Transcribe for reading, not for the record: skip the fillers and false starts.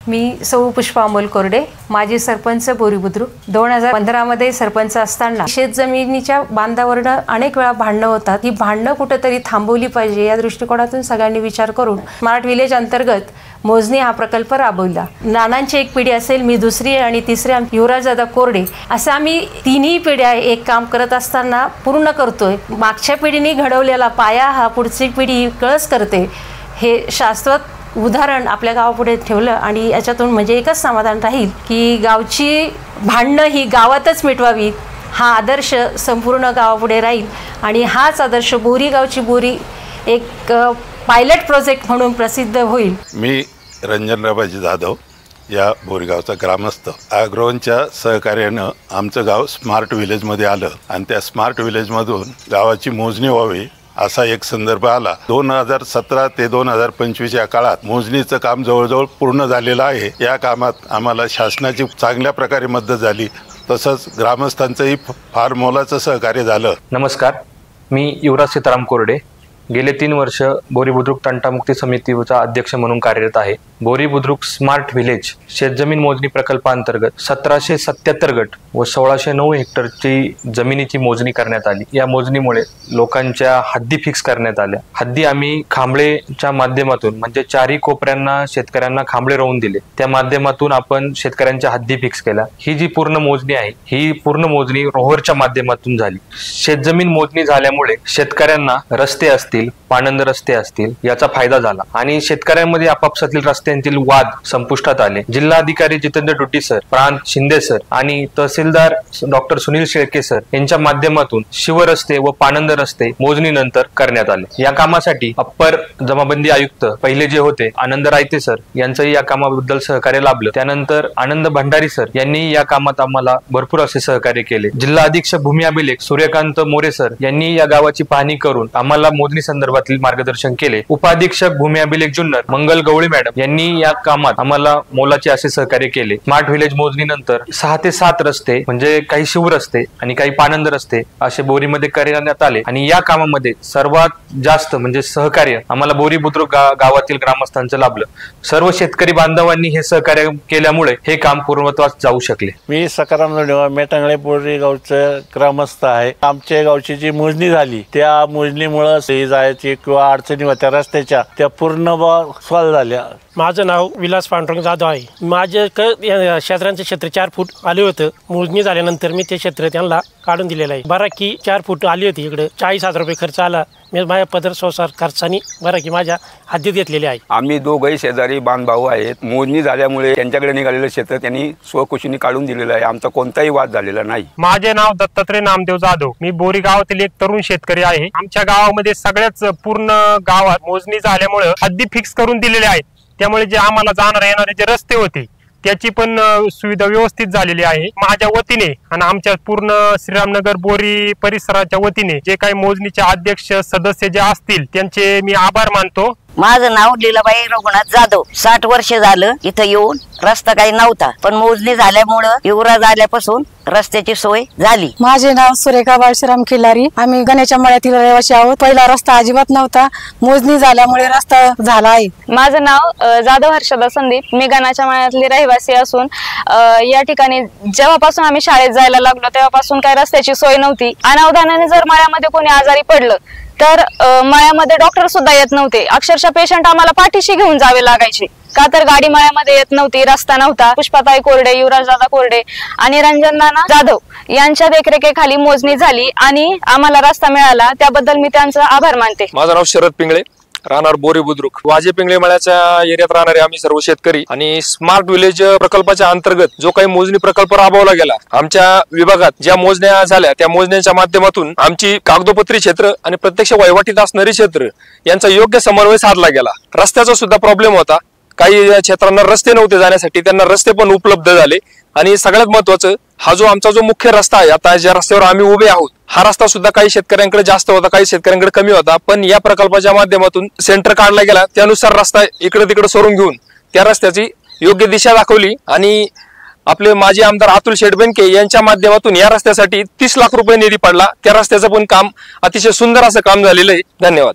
मी सौ पुष्पा अमोल कोरडे, माजी सरपंच बोरी बुद्रुक। 2015 मध्ये सरपंच असताना शेतजमिनीच्या बांधावरनं अनेक वेळा भांडणं होतात। ही भांडणं कुठेतरी थांबवली पाहिजे या दृष्टिकोनातून सगळ्यांनी विचार करून स्मार्ट विलेज अंतर्गत मोजणी हा प्रकल्प राबवला। नानांची एक पिढी असेल, मी दुसरी आणि तिसरी युवराजदादा कोरडे, असं आम्ही तिन्ही पिढ्या एक काम करत असताना पूर्ण करतोय। मागच्या पिढीने घडवलेला पाया हा पुढची पिढी कळस करते, हे शाश्वत उदाहरण आपल्या गावापुढे ठेवलं आणि याच्यातून म्हणजे एकच समाधान राहील की गावची भांडणं ही गावातच मिटवावी हा आदर्श संपूर्ण गावापुढे राहील आणि हाच आदर्श बोरी गावची बोरी एक पायलट प्रोजेक्ट म्हणून प्रसिद्ध होईल। मी रंजनरावजी जाधव या बोरीगावचा ग्रामस्थ। ॲग्रोवनच्या सहकार्यानं आमचं गाव स्मार्ट विलेजमध्ये आलं आणि त्या स्मार्ट विलेजमधून गावाची मोजणी व्हावी असा एक संदर्भ आला। 2017 ते 2025 या काळात मोजणीचं काम जवळजवळ पूर्ण झालेलं आहे। या कामात आम्हाला शासनाची चांगल्या प्रकारे मदत झाली, तसंच ग्रामस्थांचंही फार मोलाचं सहकार्य झालं। नमस्कार, मी युवराज सीताराम कोरडे गेले 3 वर्ष बोरी बुद्रुक तंटामुक्ती समितीचा अध्यक्ष म्हणून कार्यरत आहे। बोरी बुद्रुक स्मार्ट विलेज शेतजमीन मोजणी प्रकल्पांतर्गत 1777 गट व 1609 हेक्टरची जमिनीची मोजणी करण्यात आली। या मोजणीमुळे लोकांच्या हद्दी फिक्स करण्यात आल्या। हद्दी आम्ही खांबळेच्या माध्यमातून म्हणजे चारही कोपऱ्यांना शेतकऱ्यांना खांबळे रोवून दिले, त्या माध्यमातून आपण शेतकऱ्यांच्या हद्दी फिक्स केल्या। ही जी पूर्ण मोजणी आहे ही पूर्ण मोजणी रोव्हरच्या माध्यमातून झाली। शेतजमीन मोजणी झाल्यामुळे शेतकऱ्यांना रस्ते असतील, पाणंद रस्ते असतील याचा फायदा झाला आणि शेतकऱ्यांमध्ये आपापसातील रस्त्यांतील वाद संपुष्टात आले। जिल्हाधिकारी जितेंद्र डुड्डी सर, प्रांत शिंदे सर आणि तहसीलदार डॉक्टर सुनील शेळके सर यांच्या माध्यमातून शिवरस्ते व पाणंद रस्ते मोजणीनंतर करण्यात आले। या कामासाठी अप्पर जमाबंदी आयुक्त पहिले जे होते आनंद रायते सर यांचंही या कामाबद्दल सहकार्य लाभलं। त्यानंतर आनंद भंडारी सर यांनी या कामात आम्हाला भरपूर असे सहकार्य केले। जिल्हा अधीक्षक भूमी अभिलेख सूर्यकांत मोरे सर यांनी या गावाची पाहणी करून आम्हाला मोजणी संदर्भातील मार्गदर्शन केले। उपाधीक्षक भूमी अभिलेख जुन्नर मंगल गवळी मॅडम यांनी या कामात आम्हाला मोलाचे असे सहकार्य केले। स्मार्ट विलेज मोजणीनंतर 6 ते 7 रस्ते म्हणजे काही शिवरस्ते आणि काही पाणंद रस्ते असे बोरीमध्ये करण्यात आले आणि या कामामध्ये सर्वात जास्त म्हणजे सहकार्य आम्हाला बोरी बुद्रुक गावातील ग्रामस्थांचं लाभलं। सर्व शेतकरी बांधवांनी हे सहकार्य केल्यामुळे हे काम पूर्णत्वास जाऊ शकले। मी सकाराम मेटांगळे बोरी गावचे ग्रामस्थ आहे। आमच्या गावची जी मोजणी झाली त्या मोजणीमुळे जायची किंवा अडचणी होत्या रस्त्याच्या त्या पूर्ण सॉल्व झाल्या। माझं नाव विलास पांडुरंग जाधव आहे। माझे क्षेत्रांचे क्षेत्र 4 फूट आले होतं। मोजणी झाल्यानंतर मी ते क्षेत्र त्यांना काढून दिलेलं आहे। बरं की 4 फूट आली होती, इकडे 40,000 रुपये खर्च आला। मी माझ्या पदर संसार खर्चानी बरं की माझ्या हद्दीत घेतलेले आहे। आम्ही दोघंही शेजारी बांधभाऊ आहेत। मोजणी झाल्यामुळे त्यांच्याकडे निघालेलं क्षेत्र त्यांनी स्वखुशीने काढून दिलेलं आहे। आमचा कोणताही वाद झालेला नाही। माझे नाव दत्तात्रय नामदेव जाधव, मी बोरी गावातील एक तरुण शेतकरी आहे। आमच्या गावामध्ये सगळ्याच पूर्ण गावात मोजणी झाल्यामुळे हद्दी फिक्स करून दिलेले आहेत, त्यामुळे जे आम्हाला जाणारे येणारे जे रस्ते होते त्याची पण सुविधा व्यवस्थित झालेली आहे। माझ्या वतीने आणि आमच्या पूर्ण श्रीरामनगर बोरी परिसराच्या वतीने जे काही मोजणीचे अध्यक्ष सदस्य जे असतील त्यांचे मी आभार मानतो। माझं नाव लीलाबाई रघुनाथ जाधव, 60 वर्ष झालं इथं येऊन। रस्ता काही नव्हता, पण मोजणी झाल्यामुळे युवराज आल्यापासून रस्त्याची सोय झाली। माझे नाव सुरेखा बाळशीराम खिलारी, आम्ही गण्याच्या मळ्यातील रहिवासी आहोत। पहिला रस्ता अजिबात नव्हता, मोजणी झाल्यामुळे रस्ता झाला आहे। माझं नाव जाधव हर्षदा संदीप, मी गण्याच्या मळ्यातली रहिवासी असून या ठिकाणी जेव्हापासून आम्ही शाळेत जायला लागलो तेव्हापासून काही रस्त्याची सोय नव्हती। अनावधानाने जर मळ्यामध्ये कोणी आजारी पडलं तर मळ्यामध्ये डॉक्टर सुद्धा येत नव्हते। अक्षरशः पेशंट आम्हाला पाठीशी घेऊन जावे लागायचे, का तर गाडी मळ्यामध्ये येत नव्हती, रस्ता नव्हता। पुष्पाताई कोरडे, युवराजदादा कोरडे आणि रंजनदादा जाधव यांच्या देखरेखीखाली मोजणी झाली आणि आम्हाला रस्ता मिळाला, त्याबद्दल मी त्यांचा आभार मानते। माझं नाव शरद पिंगळे, राहणार बोरी बुद्रुक। वाजे पिंगळे मळ्याच्या एरियात राहणारे आम्ही सर्व शेतकरी आणि स्मार्ट विलेज प्रकल्पाच्या अंतर्गत जो काही मोजणी प्रकल्प राबवला गेला, आमच्या विभागात ज्या मोजण्या झाल्या त्या मोजण्यांच्या माध्यमातून आमची कागदोपत्री क्षेत्र आणि प्रत्यक्ष वहिवाटीत असणारी क्षेत्र यांचा योग्य समन्वय साधला गेला। रस्त्याचा सुद्धा प्रॉब्लेम होता, काही क्षेत्रांना रस्ते नव्हते जाण्यासाठी, त्यांना रस्ते पण उपलब्ध झाले आणि सगळ्यात महत्वाचं हा जो आमचा जो मुख्य रस्ता आहे, आता ज्या रस्त्यावर आम्ही उभे आहोत हा रस्ता सुद्धा काही शेतकऱ्यांकडे जास्त होता, काही शेतकऱ्यांकडे कमी होता, पण या प्रकल्पाच्या माध्यमातून सेंटर काढला गेला, त्यानुसार रस्ता इकडे तिकडे सोडून घेऊन त्या रस्त्याची योग्य दिशा दाखवली आणि आपले माजी आमदार अतुल शेटबेंके यांच्या माध्यमातून या रस्त्यासाठी 30 लाख रुपये निधी पडला। त्या रस्त्याचं पण काम अतिशय सुंदर असं काम झालेलं आहे। धन्यवाद।